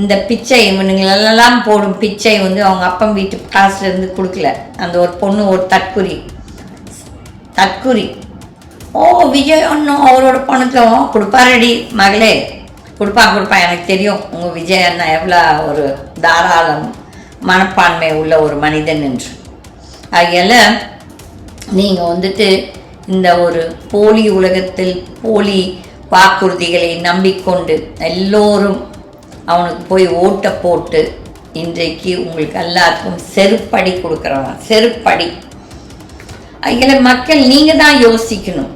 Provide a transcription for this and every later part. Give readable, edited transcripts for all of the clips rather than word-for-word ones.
இந்த பிச்சை இவனுங்களெல்லாம் போடும் பிச்சை வந்து அவங்க அப்பா வீட்டு காசுலேருந்து கொடுக்கல. அந்த ஒரு பொண்ணு ஒரு தற்குறி ஓ விஜய் அண்ணா அவரோட பணத்தில் கொடுப்பாரடி மகளே, கொடுப்பான். எனக்கு தெரியும் உங்கள் விஜய் அண்ணா எவ்வளோ ஒரு தாராளம் மனப்பான்மை உள்ள ஒரு மனிதன் என்று. ஆகையால் நீங்கள் வந்துட்டு இந்த ஒரு போலி உலகத்தில் போலி வாக்குறுதிகளை நம்பிக்கொண்டு எல்லோரும் அவனுக்கு போய் ஓட்டை போட்டு இன்றைக்கு உங்களுக்கு எல்லாருக்கும் செருப்படி கொடுக்குறவன் செருப்படி. அதில் மக்கள் நீங்கள் தான் யோசிக்கணும்.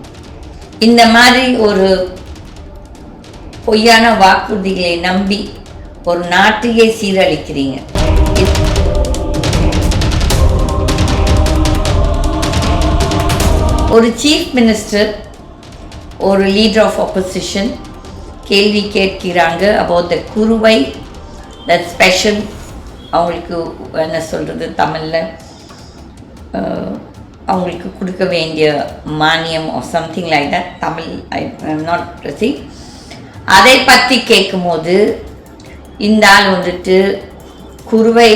இந்த மாதிரி ஒரு பொய்யான வாக்குறுதிகளை நம்பி ஒரு நாட்டையே சீரழிக்கிறீங்க. ஒரு சீஃப் மினிஸ்டர் ஒரு லீடர் ஆஃப் ஆப்போசிஷன் கேள்வி கேட்கிறாங்க அபவுட் த குருவை, தட் ஸ்பெஷல் அவங்களுக்கு என்ன சொல்கிறது தமிழில், அவங்களுக்கு கொடுக்க வேண்டிய மானியம் or something like that. Tamil I not C. அதை பற்றி கேட்கும்போது இந்த ஆள் வந்துட்டு குருவை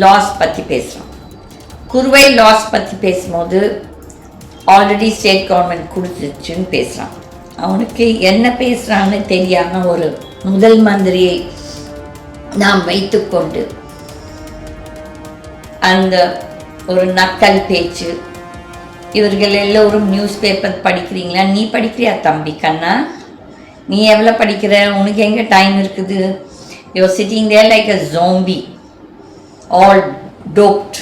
லாஸ் பற்றி பேசுகிறான். குருவை லாஸ் பற்றி பேசும்போது ஆல்ரெடி ஸ்டேட் கவர்மெண்ட் கொடுத்துச்சுன்னு பேசுகிறான். அவனுக்கு என்ன பேசுகிறான்னு தெரியாமல் ஒரு முதல் மந்திரியை நாம் வைத்துக்கொண்டு அந்த ஒரு நக்கல் பேச்சு. இவர்கள் எல்லோரும் நியூஸ் பேப்பர் படிக்கிறீங்களா? நீ படிக்கிறியா தம்பி கண்ணா? நீ எவ்வளோ படிக்கிற? உனக்கு எங்கே டைம் இருக்குது? You're sitting there like a zombie, all doped.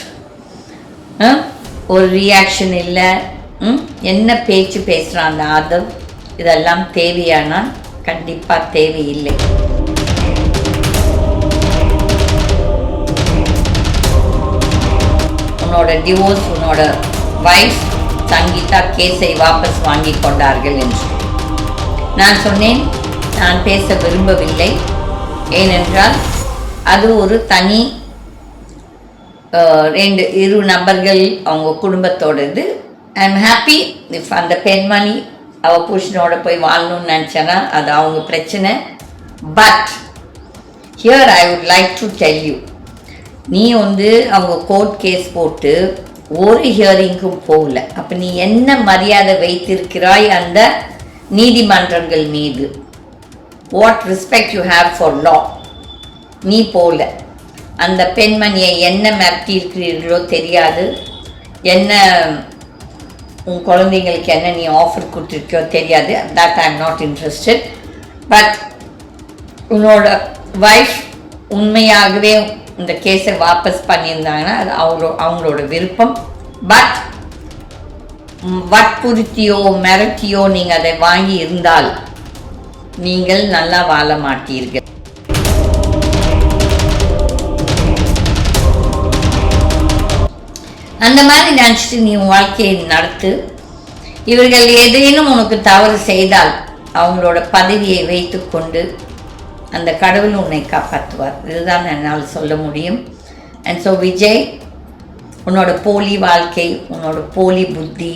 ஒரு ரியாக்ஷன் இல்லை. என்ன பேச்சு பேசுகிறான் அந்த ஆதவ்? இதெல்லாம் தேவையானா? கண்டிப்பாக தேவையில்லை. உன்னோட டிவோர்ஸ், உன்னோட வைஃப் சங்கீதா கேஸை வாபஸ் வாங்கி கொண்டார்கள் என்று நான் சொன்னேன். நான் பேச விரும்பவில்லை. ஏனென்றால் அது ஒரு தனி இரு நபர்கள் அவங்க குடும்பத்தோடது. ஐ எம் ஹாப்பி இஃப் அந்த பெண்மணி அவள் புருஷனோட போய் வாழணும்னு நினச்சேன்னா அது அவங்க பிரச்சனை. But here I would like to tell you, நீ வந்து அவங்க கோர்ட் கேஸ் போட்டு ஒரு ஹியரிங்கும் போகல. அப்போ நீ என்ன மரியாதை வைத்திருக்கிறாய் அந்த நீதிமன்றங்கள் மீது? What respect you have for law? நீ போகல. அந்த பெண்மணியை என்ன மிரட்டி இருக்கிறீர்களோ தெரியாது, என்ன உன் குழந்தைங்களுக்கு என்ன நீ ஆஃபர் கொடுத்துருக்கியோ தெரியாது. That I am not interested. But உன்னோட வைஃப் உண்மையாகவே இந்த கேஸை வாபஸ் பண்ணியிருந்தாங்கன்னா அது அவங்களோட விருப்பம். பட் வற்புறுத்தியோ மிரட்டியோ நீங்கள் அதை வாங்கி இருந்தால் நீங்கள் நல்லா வாழ மாட்டீர்கள். அந்த மாதிரி நினச்சிட்டு நீ உன் வாழ்க்கையை நடத்து. இவர்கள் ஏதேனும் உனக்கு தவறு செய்தால் அவங்களோட பதவியை வைத்து கொண்டு அந்த கடவுள் உன்னை காப்பாற்றுவார். இதுதான் என்னால் சொல்ல முடியும். அண்ட் ஸோ விஜய், உன்னோட போலி வாழ்க்கை, உன்னோட போலி புத்தி,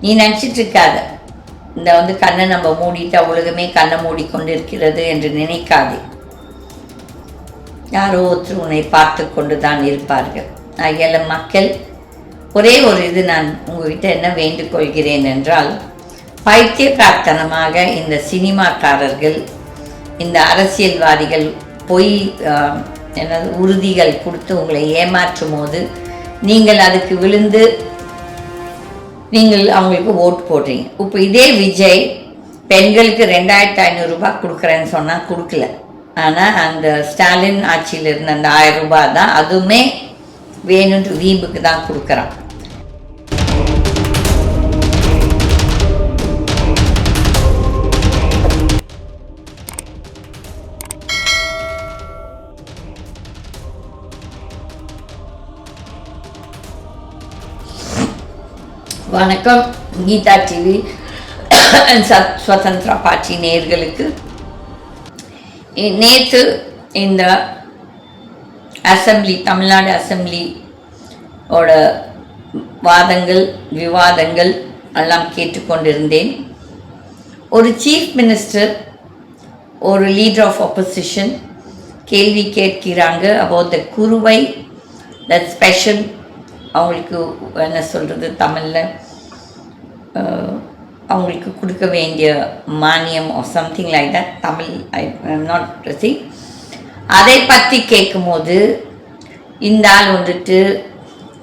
நீ நினச்சிட்டு இருக்காத இந்த வந்து கண்ணை நம்ம மூடிட்டா உலகமே கண்ணை மூடிக்கொண்டு இருக்கிறது என்று நினைக்காதே. யாரோ ஒருத்தர் உன்னை பார்த்து கொண்டு தான் இருப்பார்கள். ஆகிய மக்கள், ஒரே ஒரு இது நான் உங்ககிட்ட என்ன வேண்டுகொள்கிறேன் என்றால், பைத்தியக்காரத்தனமாக இந்த சினிமாக்காரர்கள், இந்த அரசியல்வாதிகள் பொய் என்னது உறுதிகள் கொடுத்து உங்களை ஏமாற்றும் போது நீங்கள் அதுக்கு விழுந்து நீங்கள் அவங்களுக்கு ஓட்டு போடுறீங்க. இப்போ இதே விஜய் பெண்களுக்கு 2500 ரூபாய் கொடுக்குறேன்னு சொன்னால் கொடுக்கல. ஆனால் அந்த ஸ்டாலின் ஆட்சியில் இருந்த அந்த 1000 ரூபாய் தான், அதுவுமே வேணுன்ற வீம்புக்கு தான் கொடுக்குறான். வணக்கம் கீதா டிவி சுதந்திரா பார்ட்டி நேயர்களுக்கு. நேற்று இந்த அசம்பிளி, தமிழ்நாடு அசம்பிளியோட வாதங்கள் விவாதங்கள் எல்லாம் கேட்டுக்கொண்டிருந்தேன். ஒரு சீஃப் மினிஸ்டர் ஒரு லீடர் ஆஃப் ஆப்போசிஷன் கேள்வி கேட்கிறாங்க அபவுட் த குருவை, தட் ஸ்பெஷல், அவங்களுக்கு என்ன சொல்கிறது தமிழில், அவங்களுக்கு கொடுக்க வேண்டிய மானியம் or something like that, Tamil I not C. அதை பற்றி கேட்கும்போது இந்த ஆள் வந்துட்டு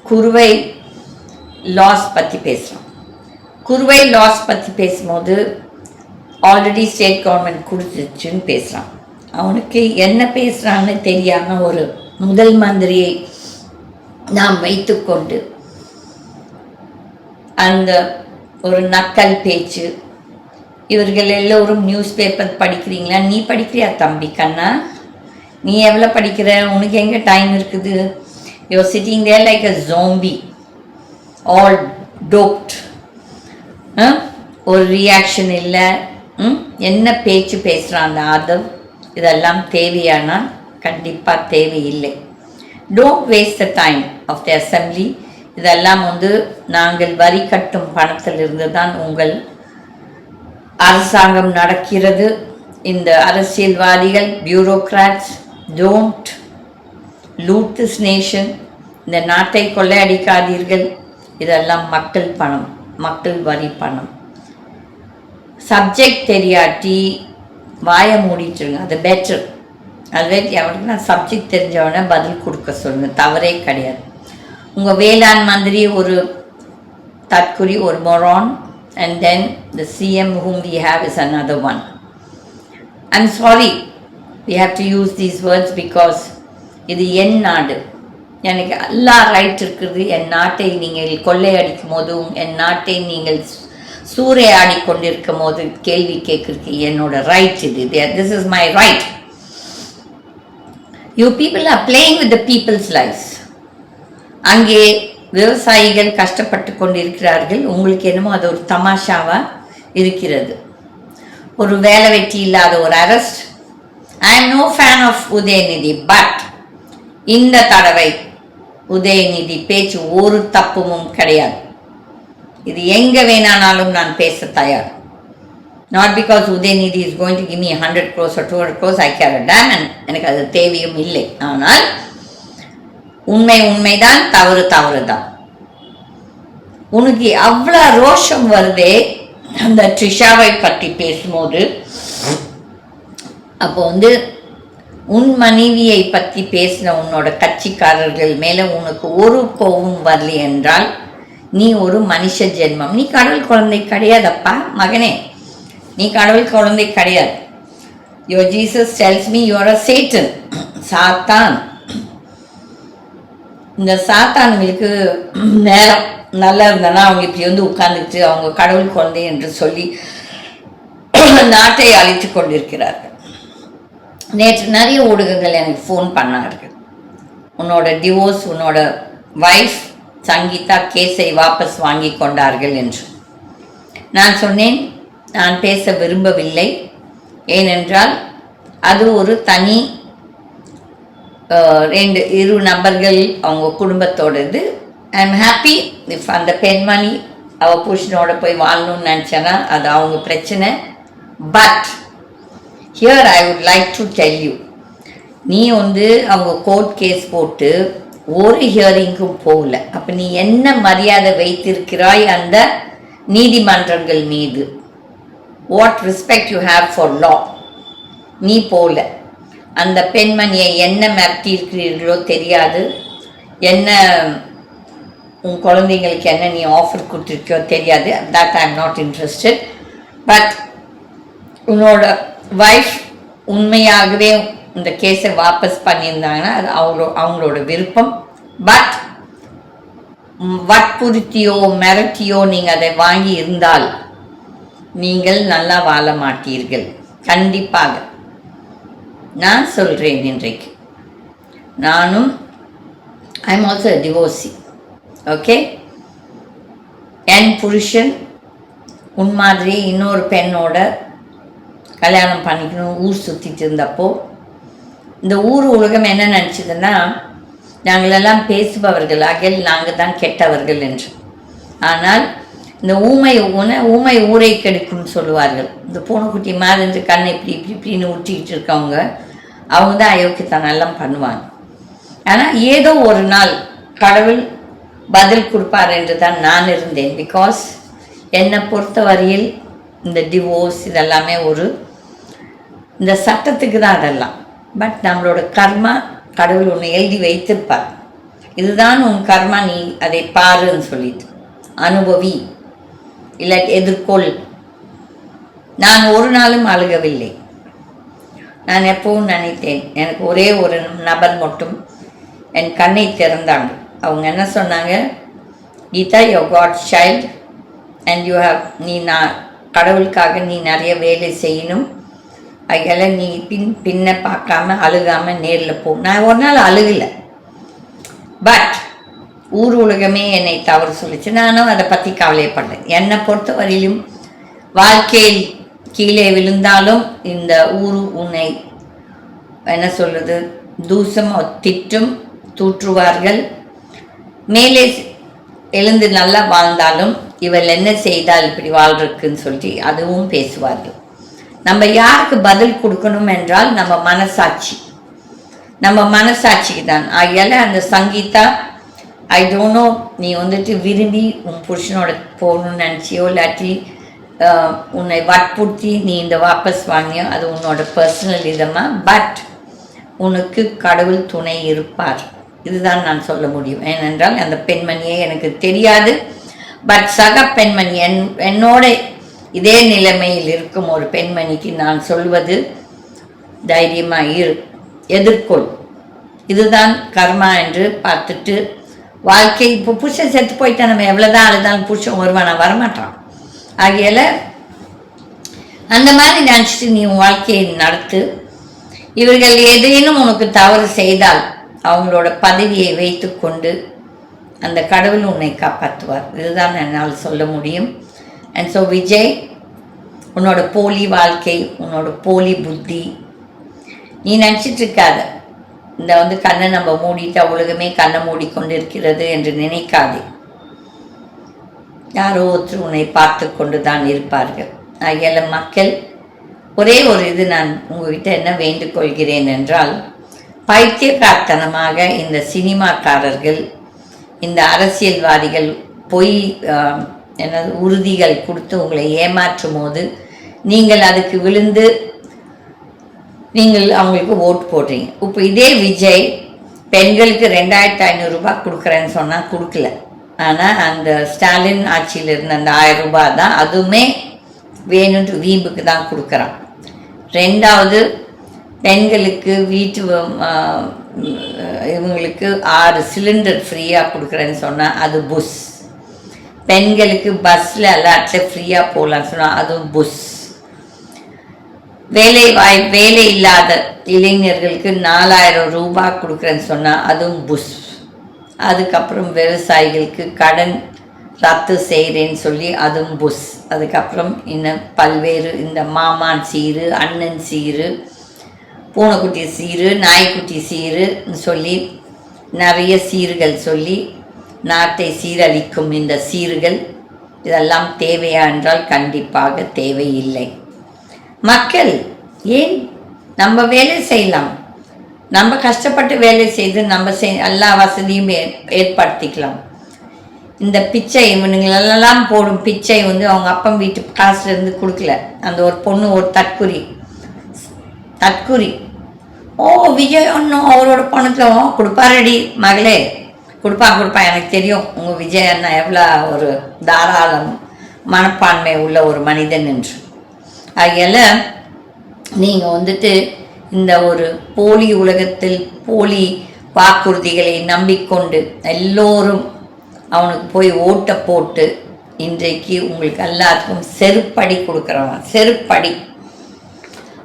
குருவை லாஸ் பற்றி பேசுகிறான். குருவை லாஸ் பற்றி பேசும்போது ஆல்ரெடி ஸ்டேட் கவர்மெண்ட் கொடுத்துச்சுன்னு பேசுகிறான். அவனுக்கு என்ன பேசுகிறான்னு தெரியாமல் ஒரு முதல் மந்திரியை நாம் வைத்துக்கொண்டு அந்த ஒரு நக்கல் பேச்சு. இவர்கள் எல்லோரும் நியூஸ் பேப்பர் படிக்கிறீங்களா? நீ படிக்கிறியா தம்பி கண்ணா? நீ எவ்வளோ படிக்கிற? உனக்கு எங்கே டைம் இருக்குது? You're sitting there like a zombie, all doped. ஒரு ரியாக்ஷன் இல்லை. என்ன பேச்சு பேசுகிறான் அந்த ஆதவ்? இதெல்லாம் தேவையானால் கண்டிப்பாக தேவையில்லை. Don't waste the time of the assembly. இதெல்லாம் நாங்கள் வரி கட்டும் பணத்திலிருந்து தான் உங்கள் அரசாங்கம் நடக்கிறது. இந்த அரசியல்வாதிகள், bureaucrats, don't loot this nation. இந்த நாட்டை கொள்ளையடிக்காதீர்கள். இதெல்லாம் மக்கள் பணம், மக்கள் வரி பணம். சப்ஜெக்ட் தெரியாட்டி வாயை மூடிட்டுருங்க, அது பெட்டர். அதுவே அவனுக்கு நான் சப்ஜெக்ட் தெரிஞ்சவனை பதில் கொடுக்க சொல்லுங்கள், தவறே கிடையாது. உங்கள் வேளாண் மந்திரி ஒரு தற்குறி, ஒரு மொரான், and then the CM whom we have is another one. I'm sorry, we have to use these words because இது என் நாடு, எனக்கு எல்லா ரைட் இருக்குது. என் நாட்டை நீங்கள் கொள்ளையடிக்கும் போதும், என் நாட்டை நீங்கள் சூறையாடி கொண்டிருக்கும் போது கேள்வி கேட்குறதுக்கு என்னோட ரைட் இது. This is my right. You people are playing with the people's lives. அங்கே விவசாயிகள் கஷ்டப்பட்டு கொண்டிருக்கிறார்கள். உங்களுக்கு என்னமோ அது ஒரு தமாஷாவா இருக்கிறது. ஒரு வேலை வெட்டி இல்லாத ஒரு அரெஸ்ட். I am no fan of Udhayanidhi, but இந்த தடவை உதயநிதி பேச்சு ஒரு தப்புமும் கிடையாது. இது எங்கே வேணானாலும் நான் பேச தயார். Not because Udhayanidhi is going to give me 100 crores or 200 crores, I care a damn, எனக்கு அது தேவையும் இல்லை. ஆனால் உண்மைதான், தவறு தான். உனக்கு அவ்வளோ ரோஷம் வருதே அந்த ட்ரிஷாவை பற்றி பேசும்போது. அப்போ உன் மனைவியை பற்றி பேசின உன்னோட கட்சிக்காரர்கள் மேலே உனக்கு ஒரு கோவம் வரலை என்றால் நீ ஒரு மனுஷ ஜென்மம். நீ கடவுள் குழந்தை கிடையாதப்பா மகனே, நீ கடவுள் குழந்தை கிடையாது. Your Jesus tells me you are a Satan, சாத்தான். இந்த சாத்தான்களுக்கு நேரம் நல்லா இருந்தனா அவங்க இப்படி உட்கார்ந்துட்டு அவங்க கடவுள் குழந்தை என்று சொல்லி நாட்டை அழித்து கொண்டிருக்கிறார்கள். நேற்று நிறைய ஊடகங்கள் எனக்கு ஃபோன் பண்ணார்கள். உன்னோட டிவோர்ஸ், உன்னோட வைஃப் சங்கீதா கேஸை வாபஸ் வாங்கி கொண்டார்கள் என்று. நான் சொன்னேன், நான் பேச விரும்பவில்லை. ஏனென்றால் அது ஒரு தனி இரு நபர்கள் அவங்க குடும்பத்தோடது. ஐ எம் ஹாப்பி இஃப் அந்த பெண்மணி அவள் புருஷனோட போய் வாழணும்னு நினச்சேன்னா அது அவங்க பிரச்சனை. But here I would like to tell you, நீ அவங்க கோர்ட் கேஸ் போட்டு ஒரு ஹியரிங்கும் போகல. அப்போ நீ என்ன மரியாதை வைத்திருக்கிறாய் அந்த நீதிமன்றங்கள் மீது? What respect you have for law? நீ போகல. அந்த பெண்மணியை என்ன மிரட்டி இருக்கிறீர்களோ தெரியாது, என்ன உன் குழந்தைங்களுக்கு என்ன நீ ஆஃபர் கொடுத்துருக்கியோ தெரியாது. That I am not interested. But உன்னோட வைஃப் உண்மையாகவே இந்த கேஸை வாபஸ் பண்ணியிருந்தாங்கன்னா அது அவங்களோட விருப்பம். பட் வற்புறுத்தியோ மிரட்டியோ நீங்கள் அதை வாங்கி இருந்தால் நீங்கள் நல்லா வாழ மாட்டீர்கள். கண்டிப்பாக நான் சொல்கிறேன். இன்றைக்கு நானும் I am also divorcee. Okay, என் புருஷன் உன் மாதிரி இன்னொரு பெண்ணோட கல்யாணம் பண்ணிக்கணும் ஊர் சுற்றிட்டு இருந்தப்போ இந்த ஊர் உலகம் என்ன நினச்சிதுன்னா நாங்களெல்லாம் பேசுபவர்கள், அகல் நாங்கள் தான் கெட்டவர்கள் என்று. ஆனால் இந்த ஊமை ஊரை கெடுக்கும்னு சொல்லுவார்கள். இந்த பூனைக்குட்டி மாதிரி கண்ணை இப்படின்னு ஊற்றிக்கிட்டு இருக்கவங்க அவங்க தான் அயோக்கியத்தனம் எல்லாம் பண்ணுவாங்க. ஆனால் ஏதோ ஒரு நாள் கடவுள் பதில் கொடுப்பார் என்று தான் நான் இருந்தேன். பிகாஸ் என்னை பொறுத்த வரையில் இந்த டிவோர்ஸ் இதெல்லாமே இந்த சட்டத்துக்கு தான் அதெல்லாம். பட் நம்மளோட கர்மா கடவுள் ஒன்று எழுதி வைத்திருப்பார். இதுதான் உன் கர்மா, நீ அதை பாருன்னு சொல்லிட்டு அனுபவி, இல்லாட்டி எதிர்கொள். நான் ஒரு நாளும் அழுகவில்லை. நான் எப்பவும் நினைத்தேன், எனக்கு ஒரே ஒரு நபர் மட்டும் என் கண்ணை திறந்தாங்க. அவங்க என்ன சொன்னாங்க, Geetha you're God's child and you have, கடவுளுக்காக நீ நிறைய வேலை செய்யணும், அதெல்லாம் நீ பின்ன பார்க்காம அழுகாமல் நேரில் போ. நான் ஒரு நாள் அழுகலை. பட் ஊர் உலகமே என்னை தவறு சொல்லிச்சு. நானும் அதை பற்றி கவலைப்பட்டேன். என்னை பொறுத்த வரையிலும் வாழ்க்கையில் கீழே விழுந்தாலும் இந்த ஊர் உன்னை என்ன சொல்கிறது தூசம் திட்டும் தூற்றுவார்கள். மேலே எழுந்து நல்லா வாழ்ந்தாலும் இவள் என்ன செய்தால் இப்படி வாழ்றதுக்குன்னு சொல்லிட்டு அதுவும் பேசுவார்கள். நம்ம யாருக்கு பதில் கொடுக்கணும் என்றால் நம்ம மனசாட்சிக்கு தான். ஆகையால் அந்த சங்கீதா ஐ டோன்ட் நோ, நீ விரும்பி உன் புருஷனோட போகணும்னு நினச்சியோ இல்லாட்டி உன்னை வற்புறுத்தி நீ இந்த வாபஸ் வாங்கியோ, அது உன்னோட பர்சனல் இதமாக. பட் உனக்கு கடவுள் துணை இருப்பார், இதுதான் நான் சொல்ல முடியும். ஏனென்றால் அந்த பெண்மணியே எனக்கு தெரியாது. பட் சக பெண்மணி என்னோட இதே நிலைமையில் இருக்கும் ஒரு பெண்மணிக்கு நான் சொல்வது, தைரியமாக எதிர்கொள், இதுதான் கர்மா என்று பார்த்துட்டு வாழ்க்கை. இப்போ புருஷன் செத்து போயிட்டா நம்ம எவ்வளோதான் அழுதாலும் புருஷன் வருவானா? வரமாட்டான். ஆகையால் அந்த மாதிரி நினச்சிட்டு நீ உன் வாழ்க்கையை நடத்து. இவர்கள் ஏதேனும் உனக்கு தவறு செய்தால் அவங்களோட பதவியை வைத்து கொண்டு அந்த கடவுள் உன்னை காப்பாற்றுவார். இதுதான் என்னால் சொல்ல முடியும். அண்ட் ஸோ விஜய், உன்னோட போலி வாழ்க்கை, உன்னோட போலி புத்தி, நீ நினச்சிட்ருக்காத இந்த கண்ணை நம்ம மூடிட்டா உலகமே கண்ணை மூடிக்கொண்டு இருக்கிறது என்று நினைக்காதே. யாரோ ஒருத்தர் உன்னை பார்த்து கொண்டு தான் இருப்பார்கள். ஆகிய மக்கள், ஒரே ஒரு இது நான் உங்ககிட்ட என்ன வேண்டுகொள்கிறேன் என்றால், பைத்தியக்காரத்தனமாக இந்த சினிமாக்காரர்கள், இந்த அரசியல்வாதிகள் பொய் உறுதிகள் கொடுத்து உங்களை ஏமாற்றும் போது நீங்கள் அதுக்கு விழுந்து நீங்கள் அவங்களுக்கு ஓட்டு போடுறீங்க. இப்போ இதே விஜய் பெண்களுக்கு 2500 ரூபாய் கொடுக்குறேன்னு சொன்னால் கொடுக்கல. ஆனால் அந்த ஸ்டாலின் ஆட்சியில் இருந்த அந்த 1000 ரூபாய் தான், அதுவுமே வேணுன்ட்டு வீம்புக்கு தான் கொடுக்குறான். ரெண்டாவது, பெண்களுக்கு வீட்டு இவங்களுக்கு 6 சிலிண்டர் ஃப்ரீயாக கொடுக்குறேன்னு சொன்னால் அது புஷ். பெண்களுக்கு பஸ்ஸில் எல்லாத்துலேயும் ஃப்ரீயாக போகலான்னு சொன்னால் அதுவும் புஷ். வேலை இல்லாத இளைஞர்களுக்கு 4000 ரூபாய் கொடுக்குறேன்னு சொன்னால் அதுவும் புஷ். அதுக்கப்புறம் விவசாயிகளுக்கு கடன் ரத்து செய்கிறேன்னு சொல்லி அதுவும் புஷ். அதுக்கப்புறம் இன்னும் பல்வேறு இந்த மாமான் சீரு, அண்ணன் சீரு, பூனைக்குட்டி சீரு, நாய்க்குட்டி சீருன்னு சொல்லி நிறைய சீர்கள் சொல்லி நாட்டை சீரழிக்கும் இந்த சீர்கள். இதெல்லாம் தேவையா என்றால் கண்டிப்பாக தேவையில்லை. மக்கள் ஏன் நம்ம வேலை செய்யலாம், நம்ம கஷ்டப்பட்டு வேலை செய்து நம்ம எல்லா வசதியும் ஏற்படுத்திக்கலாம். இந்த பிச்சை இவனுங்களெல்லாம் போடும் பிச்சை அவங்க அப்பம் வீட்டு காசுலேருந்து கொடுக்கல. அந்த ஒரு பொண்ணு ஒரு தற்குறி ஓ விஜய் ஒன்றும் அவரோட பணத்தில் கொடுப்பாரடி மகளே, கொடுப்பான் எனக்கு தெரியும் உங்கள் விஜய் அண்ணா எவ்வளோ ஒரு தாராளம் மனப்பான்மை உள்ள ஒரு மனிதன் என்று. ஆகையால் நீங்கள் இந்த ஒரு போலி உலகத்தில் போலி வாக்குறுதிகளை நம்பிக்கொண்டு எல்லோரும் அவனுக்கு போய் ஓட்டை போட்டு இன்றைக்கு உங்களுக்கு எல்லாருக்கும் செருப்படி கொடுக்குறவன், செருப்படி.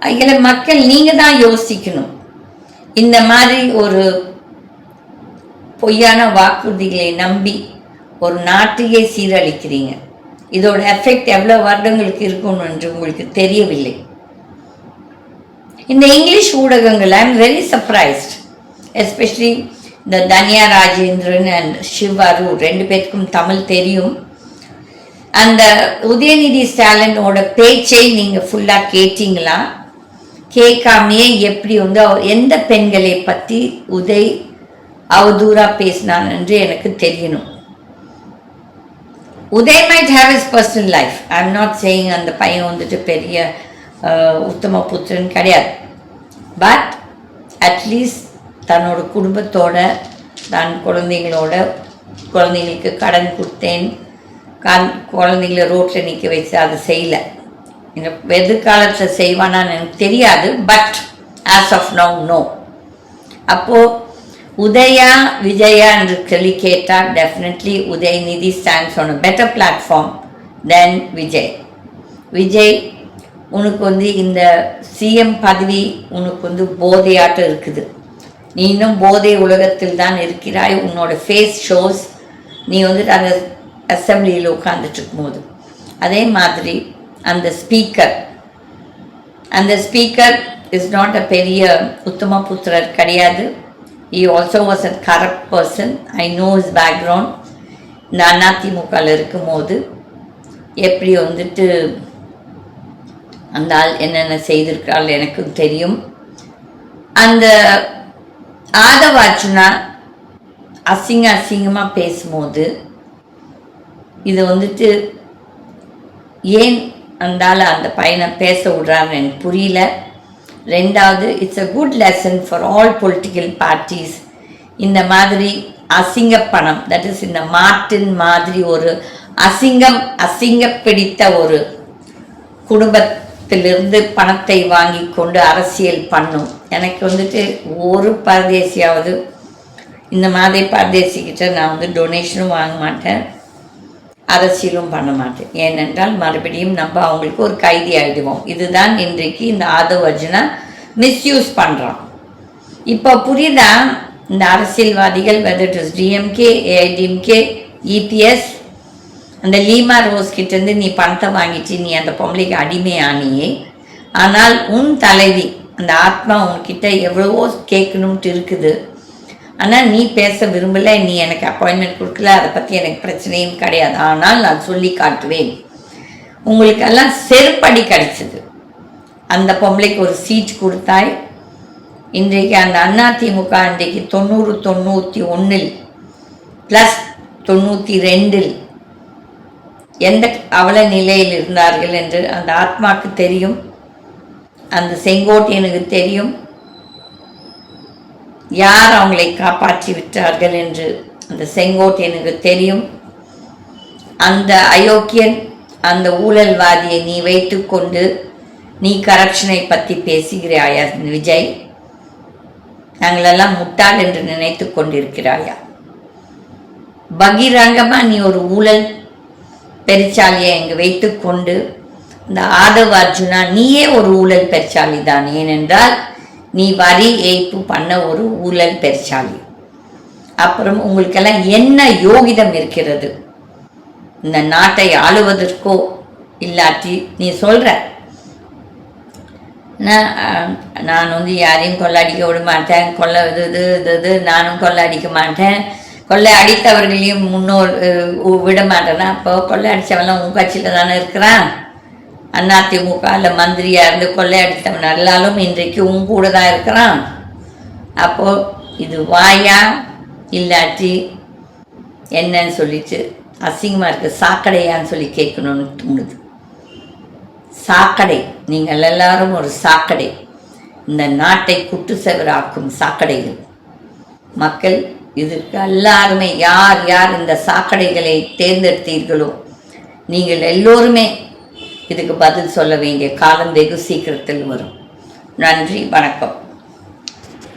அதில் மக்கள் நீங்கள் தான் யோசிக்கணும். இந்த மாதிரி ஒரு பொய்யான வாக்குறுதிகளை நம்பி ஒரு நாட்டையே சீரழிக்கிறீங்க. இதோட எஃபெக்ட் எவ்வளோ வருடங்களுக்கு இருக்கும் என்று உங்களுக்கு தெரியவில்லை. இந்த இங்கிலீஷ் ஊடகங்கள் I am very surprised, especially இந்த தன்யா ராஜேந்திரன் அண்ட் சிவ் அருள் 2 பேருக்கும் தமிழ் தெரியும். அந்த உதயநிதி ஸ்டாலினோட பேச்சை நீங்கள் ஃபுல்லாக கேட்டீங்களா? கேட்காமையே எப்படி வந்து எந்த பெண்களை பற்றி அவதூறாக பேசினான் என்று எனக்கு தெரியணும். Uday might have is personal life. I am not saying அந்த பையன் வந்துட்டு பெரிய உத்தம புத்திரன் கிடையாது. பட் அட்லீஸ்ட் தன்னோட குடும்பத்தோட தான் குழந்தைங்களுக்கு கடன் கொடுத்தேன், குழந்தைங்கள ரோட்டில் நிற்க வச்சு அதை செய்யலை. இந்த எதிர்காலத்தில் செய்வானான்னு எனக்கு தெரியாது. But as of now no. அப்போது உதயா விஜயா என்று சொல்லி கேட்டால் definitely Udhayanidhi stands on a better platform than Vijay. Vijay, உனக்கு வந்து இந்த சிஎம் பதவி உனக்கு வந்து போதையாட்டம் இருக்குது. நீ இன்னும் போதை உலகத்தில் தான் இருக்கிறாய். உன்னோட ஃபேஸ் ஷோஸ் நீ வந்துட்டு அந்த அசம்பிளியில் உட்காந்துட்டு இருக்கும்போது. அதே மாதிரி அந்த ஸ்பீக்கர் இஸ் நாட் அ பெரிய உத்தம புத்திரர் கிடையாது. He also was a corrupt person. I know his background. இந்த அதிமுகவில் இருக்கும்போது எப்படி வந்துட்டு அந்த ஆள் என்னென்ன செய்திருக்காள் எனக்கும் தெரியும். அந்த ஆதவாச்சுனா அசிங்கமாக பேசும்போது இது வந்துட்டு ஏன் அந்த ஆள் அந்த பையனை பேச விட்றான்னு எனக்கு புரியல. ரெண்டாவது, it's a good lesson for all political parties. இந்த மாதிரி அசிங்க பணம், தட் இஸ் இந்த மார்ட்டின் மாதிரி ஒரு அசிங்க பிடித்த ஒரு குடும்பத்திலிருந்து பணத்தை வாங்கி கொண்டு அரசியல் பண்ணும். எனக்கு வந்துட்டு ஒரு பரதேசியாவது இந்த மாதிரி பரதேசிக்கிட்ட நான் வந்து டொனேஷனும் வாங்க மாட்டேன், அரசியலும் பண்ண மாட்டேன். ஏனென்றால் மறுபடியும் நம்ம அவங்களுக்கு ஒரு கைதி ஆகிடுவோம். இதுதான் இன்றைக்கு இந்த ஆதவ் அர்ஜுனா மிஸ்யூஸ் பண்ணுறான். இப்போ புரியுதா இந்த அரசியல்வாதிகள், whether it is DMK, AIADMK, EPS, அந்த லீமா ரோஸ் கிட்டேருந்து நீ பணத்தை வாங்கிட்டு நீ அந்த பொம்பளைக்கு அடிமையானியே. ஆனால் உன் தலைவி அந்த ஆத்மா உன்கிட்ட எவ்வளவோ கேட்கணும்ட்டு இருக்குது. ஆனால் நீ பேச விரும்பலை, நீ எனக்கு அப்பாயின்மெண்ட் கொடுக்கல, அதை பற்றி எனக்கு பிரச்சனையும் கிடையாது. ஆனால் நான் சொல்லி காட்டுவேன். உங்களுக்கெல்லாம் செருப்படி கிடைச்சிது. அந்த பொம்பளைக்கு ஒரு சீட் கொடுத்தாய். இன்றைக்கு அந்த அதிமுக இன்றைக்கு 90-91 ப்ளஸ் 92 எந்த அவல நிலையில் இருந்தார்கள் என்று அந்த ஆத்மாவுக்கு தெரியும். அந்த செங்கோட்டையனுக்கு தெரியும் யார் அவங்களை காப்பாற்றி விட்டார்கள் என்று அந்த செங்கோட்டையனுக்கு தெரியும். அந்த அயோக்கியன், அந்த ஊழல்வாதியை நீ வைத்து கொண்டு நீ கரப்ஷனை பற்றி பேசுகிறாயா விஜய்? நாங்களெல்லாம் முட்டாள் என்று நினைத்து கொண்டிருக்கிறாயா? பகிரங்கமாக நீ ஒரு ஊழல் பெருச்சாலியை இங்கு வைத்து கொண்டு இந்த ஆதவ் அர்ஜுனா நீயே ஒரு ஊழல் பெருச்சாலி தான். ஏனென்றால் நீ வரி ஏய்ப்பு பண்ண ஒரு ஊழல் பெருச்சாலி. அப்புறம் உங்களுக்கெல்லாம் என்ன யோகிதம் இருக்கிறது இந்த நாட்டை ஆளுவதற்கோ? இல்லாட்டி நீ சொல்கிற நான் வந்து யாரையும் கொள்ளடிக்க விட மாட்டேன், இது நானும் கொள்ளடிக்க மாட்டேன், கொள்ளை அடித்தவர்களையும் முன்னோர் விட மாட்டேன்னா, அப்போ கொள்ளை அடித்தவன்லாம் உன் கட்சியில் தானே இருக்கிறான். அதிமுகவில் மந்திரியாக இருந்து கொள்ளை அடித்தவன் எல்லாலும் இன்றைக்கு உன் கூட தான் இருக்கிறான். அப்போது இது வாயா இல்லாட்டி என்னன்னு சொல்லிட்டு அசிங்கமாக இருக்குது, சாக்கடையான்னு சொல்லி கேட்கணும்னு தோணுது. சாக்கடை, நீங்கள் எல்லாரும் ஒரு சாக்கடை, இந்த நாட்டை குட்டு செவராக்கும் சாக்கடைகள். மக்கள் இதற்கு எல்லாருமே யார் யார் இந்த சாக்கடைகளை தேர்ந்தெடுத்தீர்களோ நீங்கள் எல்லோருமே இதுக்கு பதில் சொல்ல வேண்டிய காலம் வெகு சீக்கிரத்தில் வரும். நன்றி, வணக்கம்.